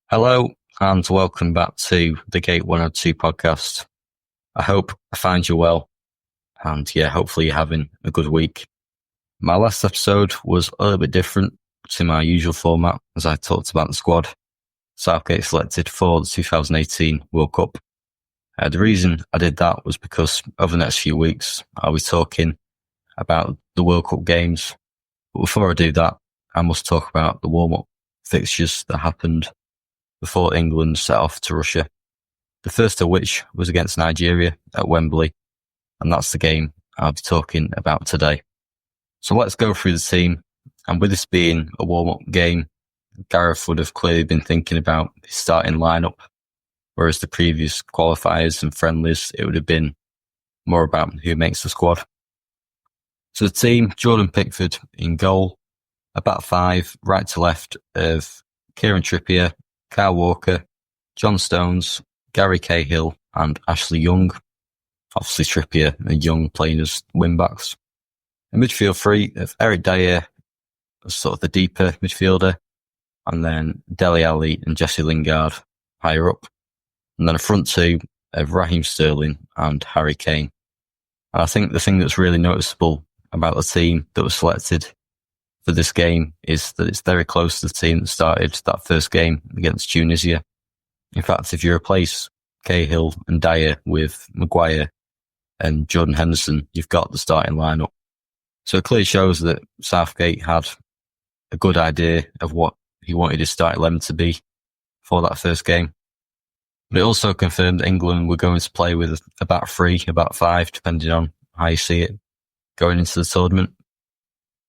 Hello and welcome back to the Gate 102 podcast. I hope I find you well and hopefully you're having a good week. My last episode was a little bit different to my usual format as I talked about the squad Southgate selected for the 2018 World Cup. The reason I did that was because over the next few weeks I'll be talking about the World Cup games. But before I do that, I must talk about the warm-up fixtures that happened before England set off to Russia. The first of which was against Nigeria at Wembley, and that's the game I'll be talking about today. So let's go through the team, and with this being a warm-up game, Gareth would have clearly been thinking about his starting lineup, whereas the previous qualifiers and friendlies, it would have been more about who makes the squad. So the team, Jordan Pickford in goal, a back five, right to left of Kieran Trippier, Kyle Walker, John Stones, Gary Cahill and Ashley Young. Obviously Trippier and Young playing as wing-backs. A midfield three of Eric Dyer as sort of the deeper midfielder, and then Dele Alli and Jesse Lingard higher up. And then a front two of Raheem Sterling and Harry Kane. And I think the thing that's really noticeable about the team that was selected for this game is that it's very close to the team that started that first game against Tunisia. In fact, if you replace Cahill and Dyer with Maguire and Jordan Henderson, you've got the starting lineup. So it clearly shows that Southgate had a good idea of what he wanted his starting 11 to be for that first game. But it also confirmed that England were going to play with a back three, a back five, depending on how you see it, going into the tournament.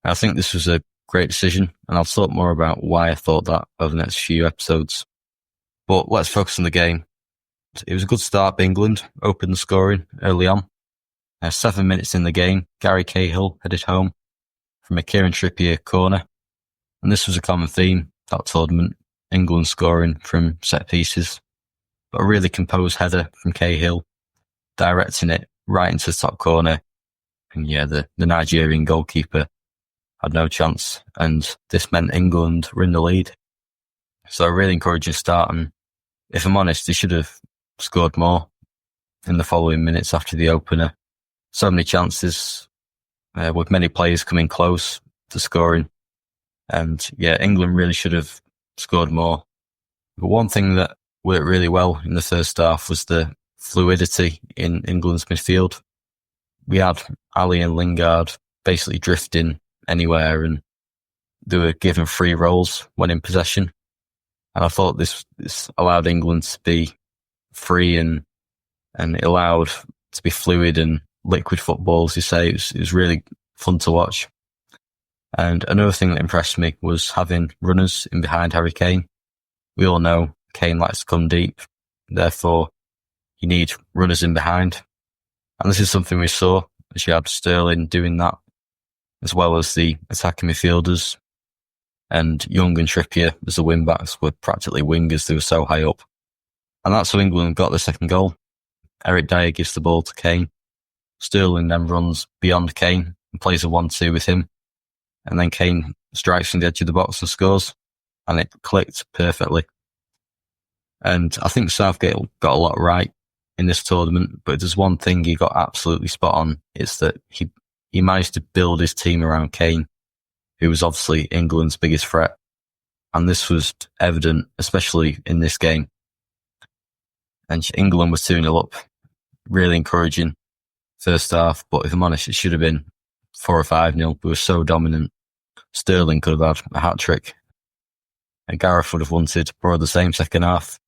I think this was a great decision, and I'll talk more about why I thought that over the next few episodes. But let's focus on the game. It was a good start for England, opened the scoring early on. 7 minutes in the game, Gary Cahill headed home from a Kieran Trippier corner. And this was a common theme that tournament, England scoring from set pieces. But a really composed header from Cahill, directing it right into the top corner. And the Nigerian goalkeeper had no chance, and this meant England were in the lead. So a really encouraging start, and if I'm honest, they should have scored more in the following minutes after the opener. So many chances, with many players coming close to scoring. And England really should have scored more. But one thing that worked really well in the first half was the fluidity in England's midfield. We had Ali and Lingard basically drifting anywhere, and they were given free roles when in possession. And I thought this allowed England to be free and it allowed to be fluid and liquid football, as you say. It was really fun to watch. And another thing that impressed me was having runners in behind Harry Kane. We all know Kane likes to come deep. Therefore, you need runners in behind. And this is something we saw as you had Sterling doing that, as well as the attacking midfielders. And Young and Trippier as the wing-backs were practically wingers. They were so high up. And that's how England got the second goal. Eric Dyer gives the ball to Kane. Sterling then runs beyond Kane and plays a 1-2 with him. And then Kane strikes from the edge of the box and scores. And it clicked perfectly. And I think Southgate got a lot right in this tournament, but there's one thing he got absolutely spot on. It's that he managed to build his team around Kane, who was obviously England's biggest threat. And this was evident, especially in this game. And England was 2-0 up. Really encouraging first half, but if I'm honest, it should have been 4 or 5-0. We were so dominant. Sterling could have had a hat-trick. And Gareth would have wanted more of the same second half.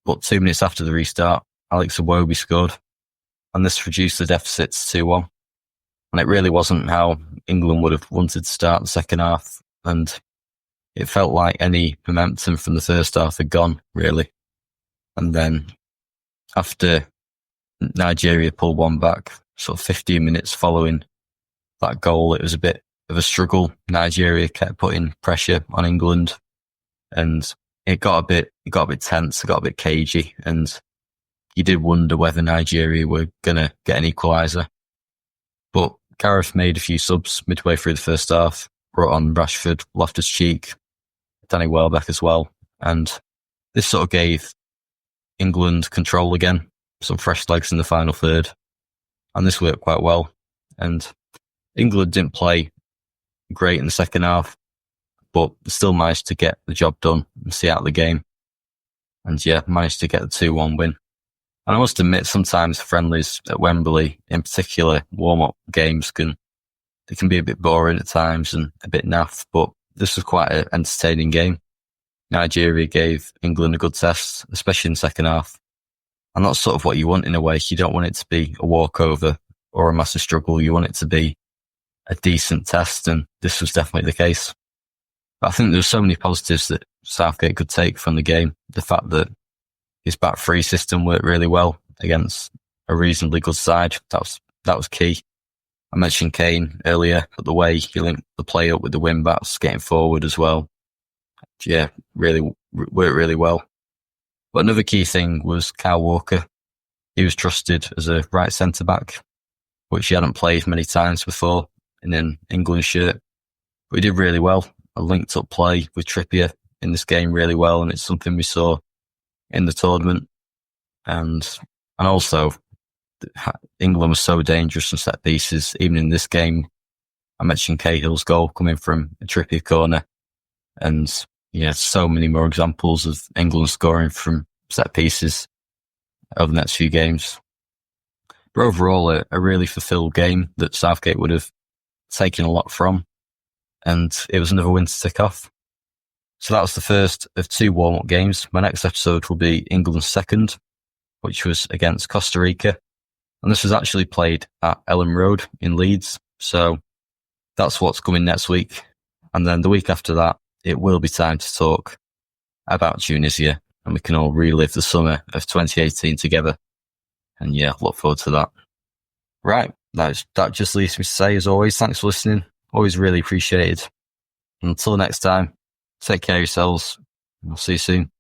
But 2 minutes after the restart, Alex Iwobi scored. And this reduced the deficits to 2-1. And it really wasn't how England would have wanted to start the second half. And it felt like any momentum from the first half had gone, really. And then after Nigeria pulled one back, sort of 15 minutes following that goal, it was a bit of a struggle. Nigeria kept putting pressure on England, and it got a bit tense, it got a bit cagey, and you did wonder whether Nigeria were going to get an equaliser. But Gareth made a few subs midway through the first half, brought on Rashford, Loftus-Cheek, Danny Welbeck as well, and this sort of gave England control again, some fresh legs in the final third, and this worked quite well. And England didn't play great in the second half, but still managed to get the job done and see out the game. And yeah, managed to get the 2-1 win. And I must admit, sometimes friendlies at Wembley, in particular warm-up games, can be a bit boring at times and a bit naff, but this was quite an entertaining game. Nigeria gave England a good test, especially in the second half. And that's sort of what you want in a way. You don't want it to be a walkover or a massive struggle. You want it to be a decent test, and this was definitely the case. But I think there's so many positives that Southgate could take from the game. The fact that his back three system worked really well against a reasonably good side. That was key. I mentioned Kane earlier, but the way he linked the play up with the wing backs, getting forward as well. Yeah, really worked really well. But another key thing was Kyle Walker. He was trusted as a right centre back, which he hadn't played many times before in an England shirt. But he did really well. A linked up play with Trippier in this game really well, and it's something we saw in the tournament. And also, England was so dangerous from set pieces, even in this game. I mentioned Cahill's goal coming from a Trippier corner, and yeah, so many more examples of England scoring from set pieces over the next few games. But overall, a really fulfilled game that Southgate would have taken a lot from, and it was another win to tick off. So that was the first of 2 warm-up games. My next episode will be England's second, which was against Costa Rica. And this was actually played at Ellen Road in Leeds. So that's what's coming next week. And then the week after that, it will be time to talk about Tunisia, and we can all relive the summer of 2018 together. And yeah, look forward to that. Right, that just leaves me to say, as always, thanks for listening. Always really appreciated. Until next time, take care of yourselves. We'll see you soon.